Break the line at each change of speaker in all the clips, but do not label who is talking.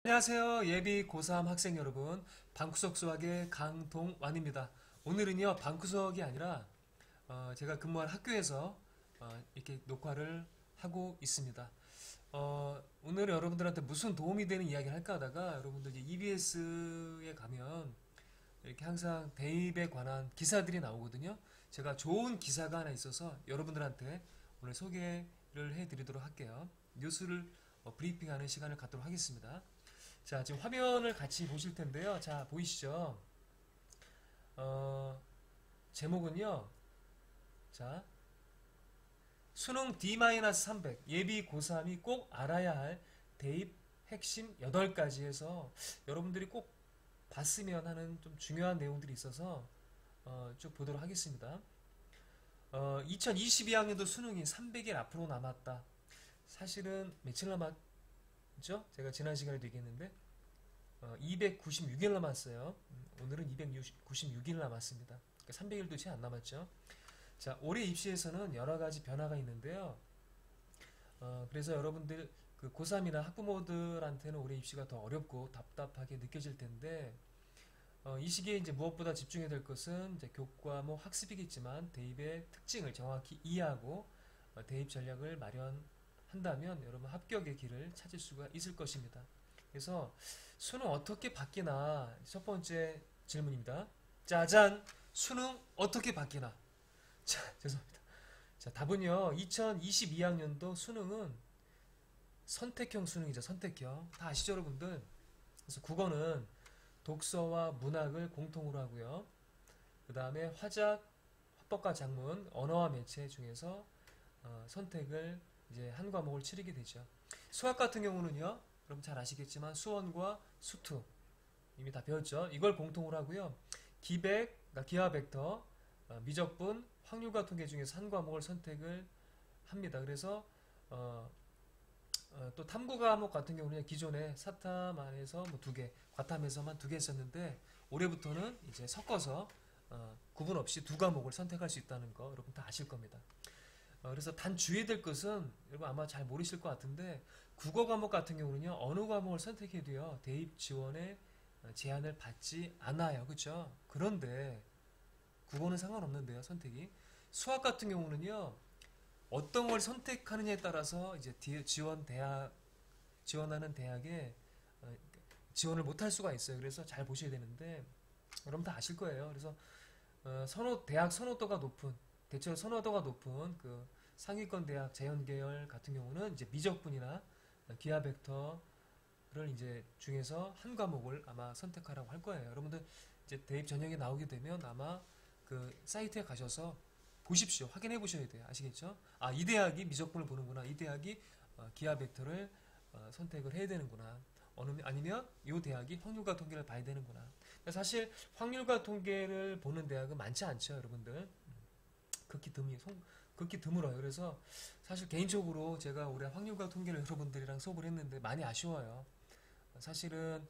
안녕하세요. 예비 고3 학생 여러분. 방구석 수학의 강동완입니다. 오늘은요, 방구석이 아니라 제가 근무한 학교에서 이렇게 녹화를 하고 있습니다. 오늘 여러분들한테 무슨 도움이 되는 이야기를 할까 하다가 여러분들 이제 EBS에 가면 이렇게 항상 대입에 관한 기사들이 나오거든요. 제가 좋은 기사가 하나 있어서 여러분들한테 오늘 소개를 해드리도록 할게요. 뉴스를 브리핑하는 시간을 갖도록 하겠습니다. 자, 지금 화면을 같이 보실 텐데요. 자, 보이시죠? 어, 제목은요. 자, 수능 D-300 예비 고3이 꼭 알아야 할 대입 핵심 8가지 해서 여러분들이 꼭 봤으면 하는 좀 중요한 내용들이 있어서 쭉 보도록 하겠습니다. 2022학년도 수능이 300일 앞으로 남았다. 사실은 며칠 남았죠? 제가 지난 시간에도 얘기했는데 296일 남았어요. 오늘은 296일 남았습니다. 그러니까 300일도 채 안 남았죠. 자, 올해 입시에서는 여러 가지 변화가 있는데요. 그래서 여러분들 그 고3이나 학부모들한테는 올해 입시가 더 어렵고 답답하게 느껴질 텐데 이 시기에 이제 무엇보다 집중해야 될 것은 이제 교과목 학습이겠지만 대입의 특징을 정확히 이해하고 대입 전략을 마련한다면 여러분 합격의 길을 찾을 수가 있을 것입니다. 그래서 수능 어떻게 바뀌나 첫 번째 질문입니다. 짜잔! 수능 어떻게 바뀌나? 자, 죄송합니다. 자, 답은요. 2022학년도 수능은 선택형 수능이죠. 선택형. 다 아시죠, 여러분들? 그래서 국어는 독서와 문학을 공통으로 하고요. 그 다음에 화작, 화법과 작문, 언어와 매체 중에서 선택을 이제 한 과목을 치르게 되죠. 수학 같은 경우는요. 여러분 잘 아시겠지만 수원과 수투 이미 다 배웠죠. 이걸 공통으로 하고요. 기백, 그러니까 기하 벡터, 미적분, 확률과 통계 중에서 한 과목을 선택을 합니다. 그래서 또 탐구 과목 같은 경우는 기존에 사탐 안에서 뭐 2개, 과탐에서만 2개 했었는데 올해부터는 이제 섞어서 구분 없이 2과목을 선택할 수 있다는 거 여러분 다 아실 겁니다. 그래서 단 주의될 것은 여러분 아마 잘 모르실 것 같은데 국어 과목 같은 경우는요 어느 과목을 선택해도요 대입 지원에 제한을 받지 않아요. 그렇죠? 그런데 국어는 상관없는데요 선택이. 수학 같은 경우는요 어떤 걸 선택하느냐에 따라서 이제 지원하는 대학에 지원을 못할 수가 있어요. 그래서 잘 보셔야 되는데 여러분 다 아실 거예요. 그래서 대학 선호도가 높은 대체로 선호도가 높은 그 상위권 대학 자연계열 같은 경우는 이제 미적분이나 기하 벡터를 이제 중에서 한 과목을 아마 선택하라고 할 거예요. 여러분들 이제 대입 전형에 나오게 되면 아마 그 사이트에 가셔서 보십시오. 확인해 보셔야 돼요. 아시겠죠? 아, 이 대학이 미적분을 보는구나. 이 대학이 기하 벡터를 선택을 해야 되는구나. 아니면 이 대학이 확률과 통계를 봐야 되는구나. 사실 확률과 통계를 보는 대학은 많지 않죠, 여러분들. 극히 드물어요. 그래서 사실 개인적으로 제가 올해 확률과 통계를 여러분들이랑 수업을 했는데 많이 아쉬워요. 사실은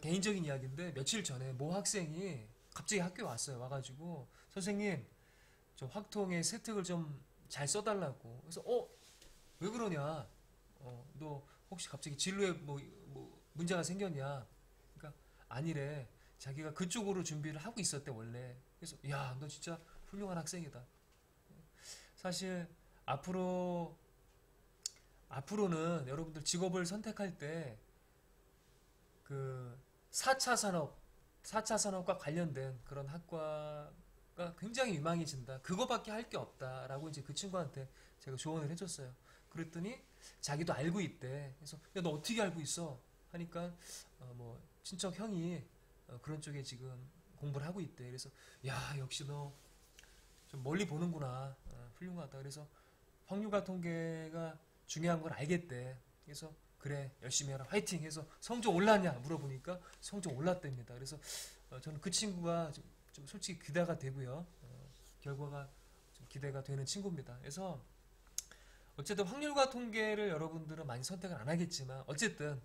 개인적인 이야기인데 며칠 전에 모 학생이 갑자기 학교에 왔어요. 와가지고 선생님 저 확통의 세특을 좀 잘 써달라고. 그래서 왜 그러냐? 너 혹시 갑자기 진로에 뭐 문제가 생겼냐? 그러니까 아니래. 자기가 그쪽으로 준비를 하고 있었대 원래. 그래서 야, 너 진짜 훌륭한 학생이다. 사실 앞으로는 여러분들 직업을 선택할 때 그 4차 산업, 4차 산업과 관련된 그런 학과가 굉장히 유망해진다. 그거밖에 할 게 없다라고 이제 그 친구한테 제가 조언을 해줬어요. 그랬더니 자기도 알고 있대. 그래서 야, 너 어떻게 알고 있어? 하니까 뭐 친척 형이 그런 쪽에 지금 공부를 하고 있대. 그래서 야, 역시 너 좀 멀리 보는구나. 훌륭하다. 그래서 확률과 통계가 중요한 걸 알겠대. 그래서 그래 열심히 해라 화이팅 해서 성적 올랐냐 물어보니까 성적 올랐답니다. 그래서 저는 그 친구가 좀 솔직히 기대가 되고요. 결과가 좀 기대가 되는 친구입니다. 그래서 어쨌든 확률과 통계를 여러분들은 많이 선택을 안 하겠지만 어쨌든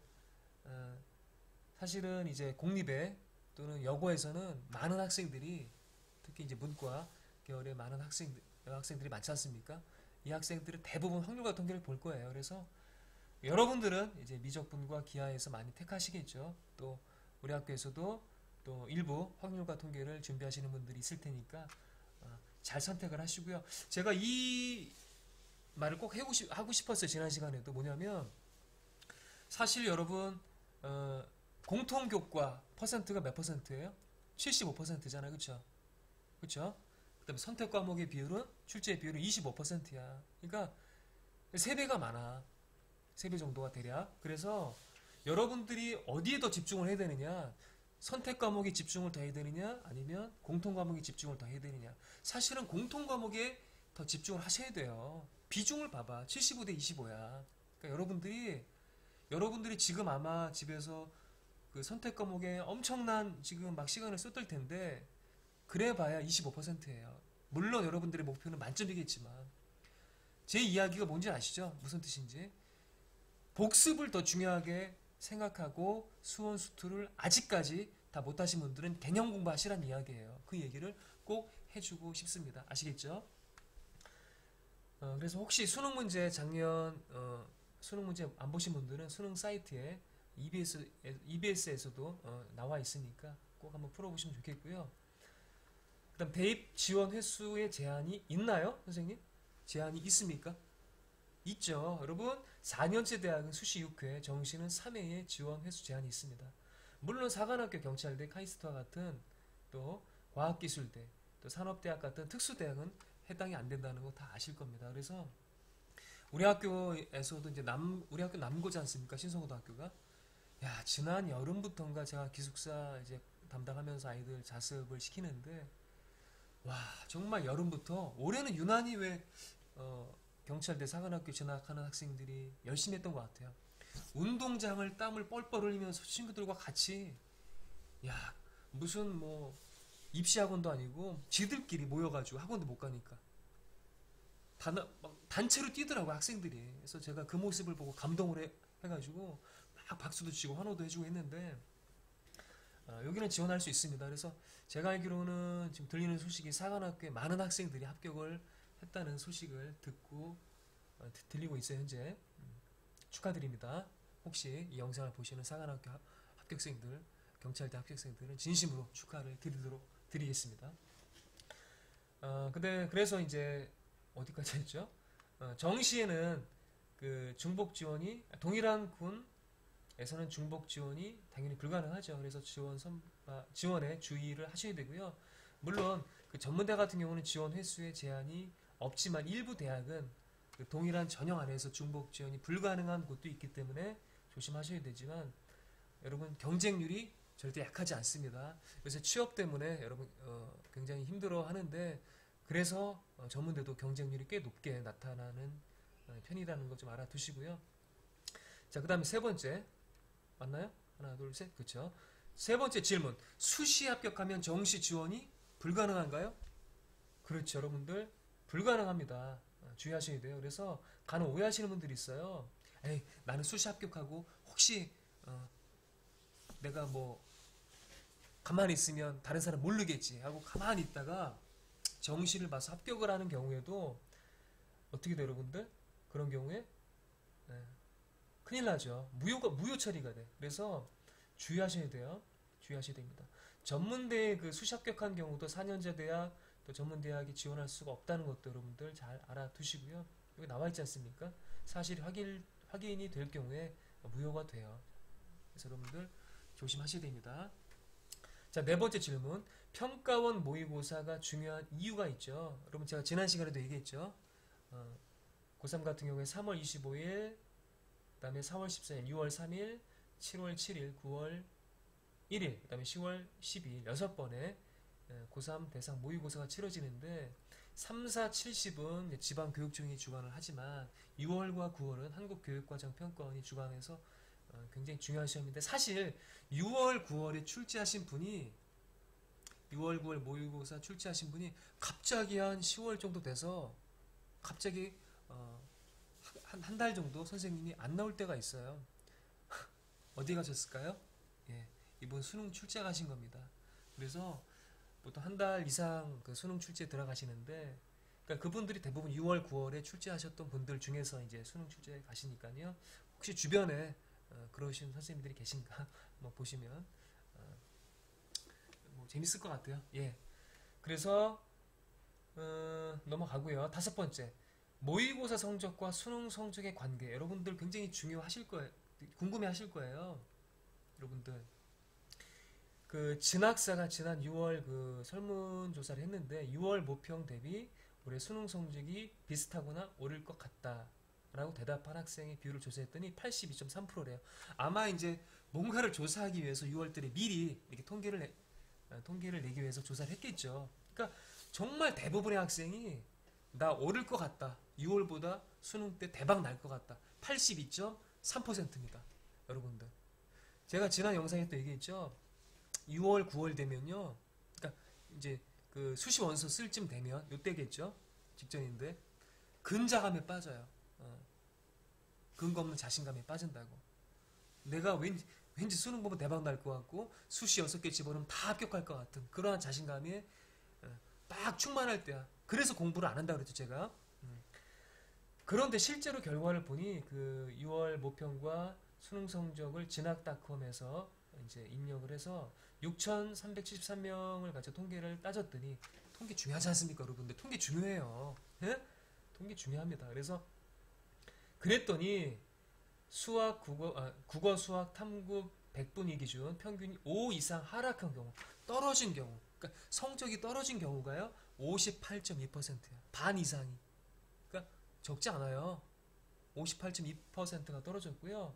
사실은 이제 공립에 또는 여고에서는 많은 학생들이 특히 이제 문과 계열의 많은 여학생들이 많지 않습니까? 이 학생들은 대부분 확률과 통계를 볼 거예요. 그래서 여러분들은 이제 미적분과 기하에서 많이 택하시겠죠. 또 우리 학교에서도 또 일부 확률과 통계를 준비하시는 분들이 있을 테니까 잘 선택을 하시고요. 제가 이 말을 꼭 하고 싶었어요. 지난 시간에도 뭐냐면 사실 여러분 공통교과 퍼센트가 몇 퍼센트예요? 75%잖아요. 그쵸? 그쵸? 그 다음에 선택 과목의 비율은 출제 비율은 25%야. 그러니까 3배가 많아. 3배 정도가 대략. 그래서 여러분들이 어디에 더 집중을 해야 되느냐? 선택 과목에 집중을 더 해야 되느냐? 아니면 공통 과목에 집중을 더 해야 되느냐? 사실은 공통 과목에 더 집중을 하셔야 돼요. 비중을 봐봐. 75대 25야. 그러니까 여러분들이 지금 아마 집에서 그 선택 과목에 엄청난 지금 막 시간을 쏟을 텐데 그래 봐야 25%예요. 물론 여러분들의 목표는 만점이겠지만 제 이야기가 뭔지 아시죠? 무슨 뜻인지. 복습을 더 중요하게 생각하고 수원 수투를 아직까지 다 못하신 분들은 개념 공부하시라는 이야기예요. 그 얘기를 꼭 해주고 싶습니다. 아시겠죠? 그래서 혹시 수능 문제 작년 수능 문제 안 보신 분들은 수능 사이트에 EBS에서도 나와 있으니까 꼭 한번 풀어보시면 좋겠고요. 그다음 대입 지원 횟수의 제한이 있나요, 선생님? 제한이 있습니까? 있죠. 여러분 4년제 대학은 수시 6회, 정시는 3회의 지원 횟수 제한이 있습니다. 물론 사관학교, 경찰대, 카이스트와 같은 또 과학기술대, 또 산업대학 같은 특수대학은 해당이 안 된다는 거 다 아실 겁니다. 그래서 우리 학교에서도 이제 우리 학교 남고지 않습니까? 신성고등학교가. 야, 지난 여름부터인가 제가 기숙사 이제 담당하면서 아이들 자습을 시키는데 와, 정말 여름부터 올해는 유난히 왜 경찰대 사관학교 진학하는 학생들이 열심히 했던 것 같아요. 운동장을 땀을 뻘뻘 흘리면서 친구들과 같이 야, 무슨 뭐 입시학원도 아니고 지들끼리 모여가지고 학원도 못 가니까 단체로 뛰더라고 학생들이. 그래서 제가 그 모습을 보고 감동을 해가지고 막 박수도 치고 환호도 해주고 했는데 여기는 지원할 수 있습니다. 그래서 제가 알기로는 지금 들리는 소식이 사관학교에 많은 학생들이 합격을 했다는 소식을 듣고 들리고 있어요. 현재 축하드립니다. 혹시 이 영상을 보시는 사관학교 합격생들, 경찰대 합격생들은 진심으로 축하를 드리겠습니다. 근데 그래서 이제 어디까지 했죠? 정시에는 그 중복 지원이 동일한 군에서는 중복 지원이 당연히 불가능하죠. 그래서 지원에 주의를 하셔야 되고요. 물론 그 전문대 같은 경우는 지원 횟수에 제한이 없지만 일부 대학은 그 동일한 전형 안에서 중복 지원이 불가능한 곳도 있기 때문에 조심하셔야 되지만 여러분 경쟁률이 절대 약하지 않습니다. 그래서 취업 때문에 여러분 굉장히 힘들어 하는데 그래서 전문대도 경쟁률이 꽤 높게 나타나는 편이라는 거 좀 알아두시고요. 자, 그 다음에 세 번째 맞나요? 하나 둘 셋 그쵸? 세 번째 질문, 수시 합격하면 정시 지원이 불가능한가요? 그렇죠, 여러분들 불가능합니다. 주의하셔야 돼요. 그래서 간혹 오해하시는 분들이 있어요. 에이, 나는 수시 합격하고 혹시 내가 뭐 가만히 있으면 다른 사람 모르겠지 하고 가만히 있다가 정시를 봐서 합격을 하는 경우에도 어떻게 돼요, 여러분들? 그런 경우에 큰일 나죠. 무효 처리가 돼. 그래서 주의하셔야 돼요. 주의하셔야 됩니다. 전문대에 그 수시 합격한 경우도 4년제 대학 또 전문대학이 지원할 수가 없다는 것도 여러분들 잘 알아두시고요. 여기 나와 있지 않습니까? 사실 확인이 될 경우에 무효가 돼요. 그래서 여러분들 조심하셔야 됩니다. 자, 네 번째 질문. 평가원 모의고사가 중요한 이유가 있죠. 여러분 제가 지난 시간에도 얘기했죠. 고3 같은 경우에 3월 25일, 그 다음에 4월 14일, 6월 3일, 7월 7일, 9월 1일, 그 다음에 10월 12일 6번의 고3 대상 모의고사가 치러지는데 3, 4, 70은 지방교육청이 주관을 하지만 6월과 9월은 한국교육과정평가원이 주관해서 굉장히 중요한 시험인데 사실 6월, 9월에 출제하신 분이 6월, 9월 모의고사 출제하신 분이 갑자기 한 10월 정도 돼서 갑자기 한 달 정도 선생님이 안 나올 때가 있어요. 어디 가셨을까요? 예, 이번 수능 출제 가신 겁니다. 그래서 보통 한 달 이상 그 수능 출제 들어가시는데 그러니까 그분들이 대부분 6월, 9월에 출제하셨던 분들 중에서 이제 수능 출제 가시니까요. 혹시 주변에 그러신 선생님들이 계신가 한번 보시면 뭐 재밌을 것 같아요. 예. 그래서 넘어가고요. 다섯 번째, 모의고사 성적과 수능 성적의 관계. 여러분들 굉장히 중요하실 거예요. 궁금해하실 거예요. 여러분들 그 진학사가 지난 6월 그 설문조사를 했는데 6월 모평 대비 올해 수능 성적이 비슷하거나 오를 것 같다 라고 대답한 학생의 비율을 조사했더니 82.3%래요. 아마 이제 뭔가를 조사하기 위해서 6월달에 미리 이렇게 통계를 내기 위해서 조사를 했겠죠. 그러니까 정말 대부분의 학생이 나 오를 것 같다. 6월보다 수능 때 대박 날 것 같다. 82.3%입니다. 여러분들. 제가 지난 영상에 또 얘기했죠. 6월, 9월 되면요. 그러니까 이제 그 수시 원서 쓸 쯤 되면 요때겠죠. 직전인데 근자감에 빠져요. 근거 없는 자신감에 빠진다고. 내가 왠지 수능 보면 대박 날 것 같고 수시 6개 집어넣으면 다 합격할 것 같은 그러한 자신감에 딱 충만할 때야. 그래서 공부를 안 한다고 그랬죠, 제가. 그런데 실제로 결과를 보니 그 6월 모평과 수능 성적을 진학닷컴에서 이제 입력을 해서 6,373명을 가지고 통계를 따졌더니 통계 중요하지 않습니까, 여러분들? 통계 중요해요. 예? 통계 중요합니다. 그래서 그랬더니 국어, 수학, 탐구 100분위 기준 평균이 5 이상 하락한 경우, 떨어진 경우, 그러니까 성적이 떨어진 경우가요, 58.2%야. 반 이상이. 그러니까 적지 않아요. 58.2%가 떨어졌고요.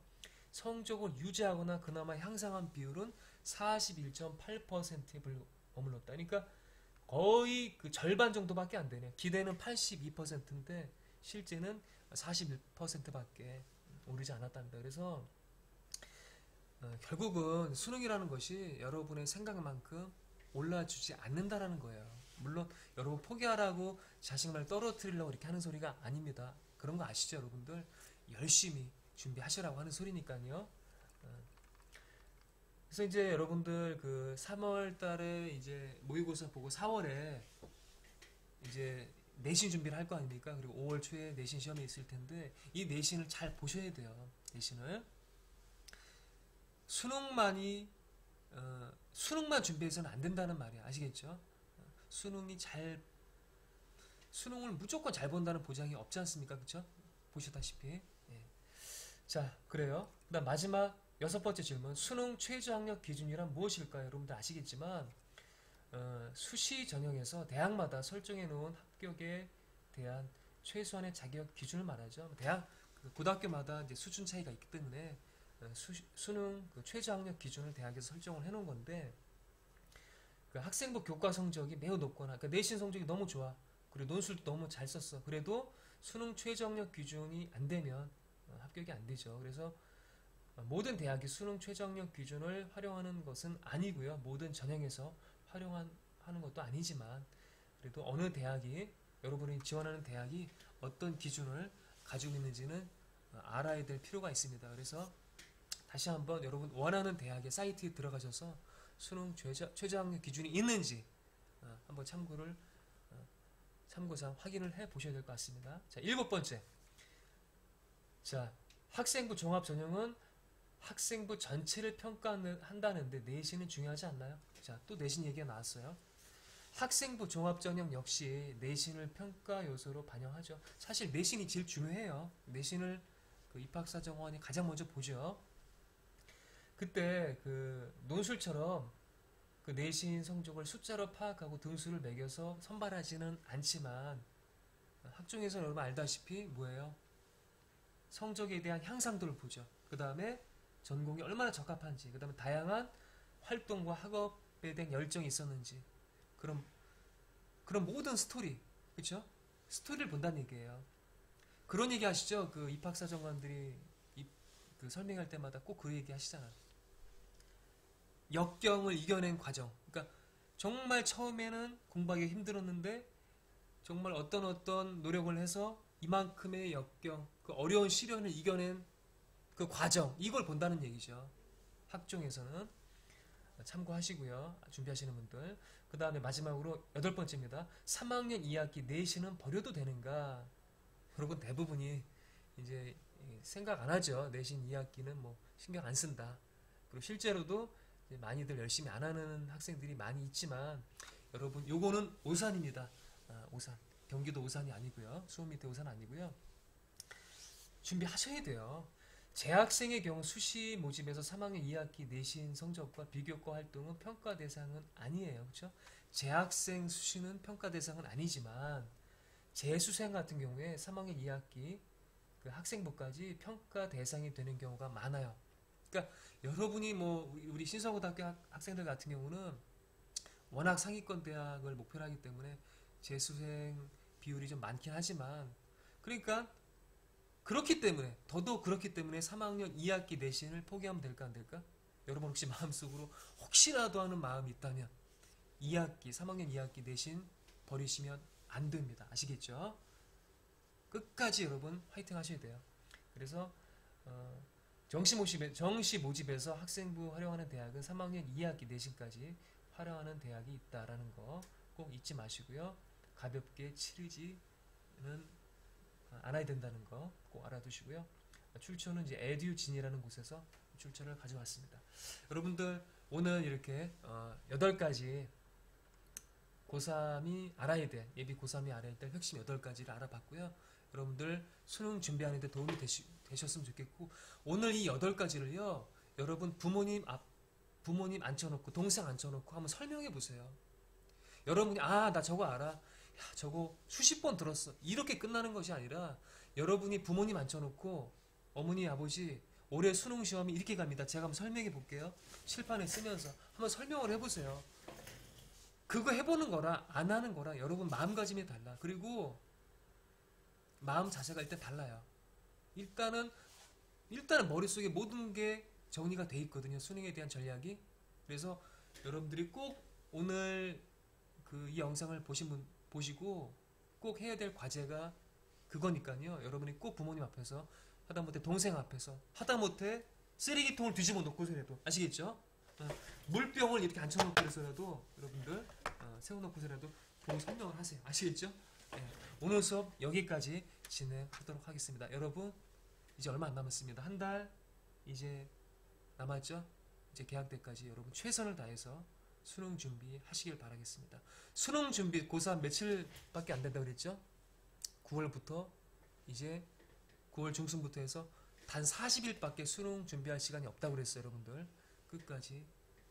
성적을 유지하거나 그나마 향상한 비율은 41.8%에 머물렀다. 그러니까 거의 그 절반 정도밖에 안 되네요. 기대는 82%인데 실제는 41%밖에 오르지 않았답니다. 그래서 결국은 수능이라는 것이 여러분의 생각만큼 올라주지 않는다라는 거예요. 물론 여러분 포기하라고 자신감을 떨어뜨리려고 이렇게 하는 소리가 아닙니다. 그런 거 아시죠, 여러분들? 열심히 준비하시라고 하는 소리니까요. 그래서 이제 여러분들 그 3월 달에 이제 모의고사 보고 4월에 이제 내신 준비를 할 거 아닙니까? 그리고 5월 초에 내신 시험이 있을 텐데 이 내신을 잘 보셔야 돼요. 내신을. 수능만 준비해서는 안 된다는 말이야. 아시겠죠? 수능을 무조건 잘 본다는 보장이 없지 않습니까? 그쵸? 보셨다시피. 예. 자, 그래요. 그다음 마지막 여섯 번째 질문. 수능 최저학력 기준이란 무엇일까요? 여러분들 아시겠지만 수시 전형에서 대학마다 설정해 놓은 합격에 대한 최소한의 자격 기준을 말하죠. 고등학교마다 이제 수준 차이가 있기 때문에 수능 그 최저학력 기준을 대학에서 설정을 해놓은 건데 그 학생부 교과 성적이 매우 높거나 그러니까 내신 성적이 너무 좋아. 그리고 논술도 너무 잘 썼어. 그래도 수능 최저학력 기준이 안 되면 합격이 안 되죠. 그래서 모든 대학이 수능 최저학력 기준을 활용하는 것은 아니고요. 모든 전형에서 활용하는 것도 아니지만 그래도 어느 대학이 여러분이 지원하는 대학이 어떤 기준을 가지고 있는지는 알아야 될 필요가 있습니다. 그래서 다시 한번 여러분 원하는 대학의 사이트에 들어가셔서 수능 최저학력 기준이 있는지 한번 참고상 확인을 해 보셔야 될 것 같습니다. 자, 일곱 번째. 자, 학생부 종합 전형은 학생부 전체를 평가한다는데 내신은 중요하지 않나요? 자, 또 내신 얘기가 나왔어요. 학생부 종합 전형 역시 내신을 평가 요소로 반영하죠. 사실 내신이 제일 중요해요. 내신을 그 입학사정원이 가장 먼저 보죠. 그때 그 논술처럼 그 내신 성적을 숫자로 파악하고 등수를 매겨서 선발하지는 않지만 학종에서는 여러분 알다시피 뭐예요? 성적에 대한 향상도를 보죠. 그 다음에 전공이 얼마나 적합한지, 그 다음에 다양한 활동과 학업에 대한 열정이 있었는지, 그런 모든 스토리, 그쵸? 스토리를 본다는 얘기예요. 그런 얘기 하시죠? 그 입학사정관들이 그 설명할 때마다 꼭 그 얘기 하시잖아. 역경을 이겨낸 과정. 그러니까 정말 처음에는 공부하기 힘들었는데 정말 어떤 노력을 해서 이만큼의 역경, 그 어려운 시련을 이겨낸 그 과정, 이걸 본다는 얘기죠. 학종에서는 참고하시고요. 준비하시는 분들. 그 다음에 마지막으로 여덟 번째입니다. 3학년 2학기 내신은 버려도 되는가? 여러분 대부분이 이제 생각 안 하죠. 내신 2학기는 뭐 신경 안 쓴다. 그리고 실제로도 이제 많이들 열심히 안 하는 학생들이 많이 있지만 여러분 요거는 오산입니다. 오산. 경기도 오산이 아니고요. 수원 밑에 오산 아니고요. 준비하셔야 돼요. 재학생의 경우 수시 모집에서 3학년 2학기 내신 성적과 비교과 활동은 평가 대상은 아니에요. 그렇죠? 재학생 수시는 평가 대상은 아니지만 재수생 같은 경우에 3학년 2학기 그 학생부까지 평가 대상이 되는 경우가 많아요. 그러니까 여러분이 뭐 우리 신서고등학교 학생들 같은 경우는 워낙 상위권 대학을 목표로 하기 때문에 재수생 비율이 좀 많긴 하지만 그러니까 그렇기 때문에 더더욱 그렇기 때문에 3학년 2학기 내신을 포기하면 될까 안 될까? 여러분 혹시 마음속으로 혹시라도 하는 마음이 있다면 2학기 3학년 2학기 내신 버리시면 안 됩니다. 아시겠죠? 끝까지 여러분 화이팅 하셔야 돼요. 그래서 정시 모집에서 학생부 활용하는 대학은 3학년 2학기 내신까지 활용하는 대학이 있다라는 거 꼭 잊지 마시고요. 가볍게 치르지는 않아야 된다는 거 꼭 알아두시고요. 출처는 이제 에듀진이라는 곳에서 출처를 가져왔습니다. 여러분들 오늘 이렇게 8가지 고3이 알아야 될 예비 고3이 알아야 될 핵심 8가지를 알아봤고요. 여러분들 수능 준비하는 데 도움이 되셨으면 좋겠고 오늘 이 8가지를요. 여러분 부모님 앉혀놓고 동생 앉혀놓고 한번 설명해 보세요. 여러분이 나 저거 알아. 야, 저거 수십 번 들었어. 이렇게 끝나는 것이 아니라 여러분이 부모님 앉혀놓고 어머니 아버지 올해 수능 시험이 이렇게 갑니다. 제가 한번 설명해 볼게요. 칠판에 쓰면서 한번 설명을 해보세요. 그거 해보는 거랑 안 하는 거랑 여러분 마음가짐이 달라. 그리고 마음 자세가 일단 달라요. 일단은 머릿속에 모든 게 정리가 돼 있거든요. 수능에 대한 전략이. 그래서 여러분들이 꼭 오늘 이 영상을 보시고 꼭 해야 될 과제가 그거니까요. 여러분이 꼭 부모님 앞에서 하다못해 동생 앞에서 하다못해 쓰레기통을 뒤집어 놓고서라도 아시겠죠? 물병을 이렇게 앉혀놓고서라도 여러분들 세워놓고서라도 보고 설명을 하세요. 아시겠죠? 네. 오늘 수업 여기까지 진행하도록 하겠습니다. 여러분 이제 얼마 안 남았습니다. 한 달 이제 남았죠? 이제 개학 때까지 여러분 최선을 다해서 수능 준비 하시길 바라겠습니다. 수능 준비 고3 며칠밖에 안 된다고 그랬죠? 9월부터 이제 9월 중순부터 해서 단 40일밖에 수능 준비할 시간이 없다고 그랬어요. 여러분들 끝까지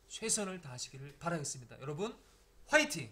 최선을 다하시기를 바라겠습니다. 여러분 화이팅!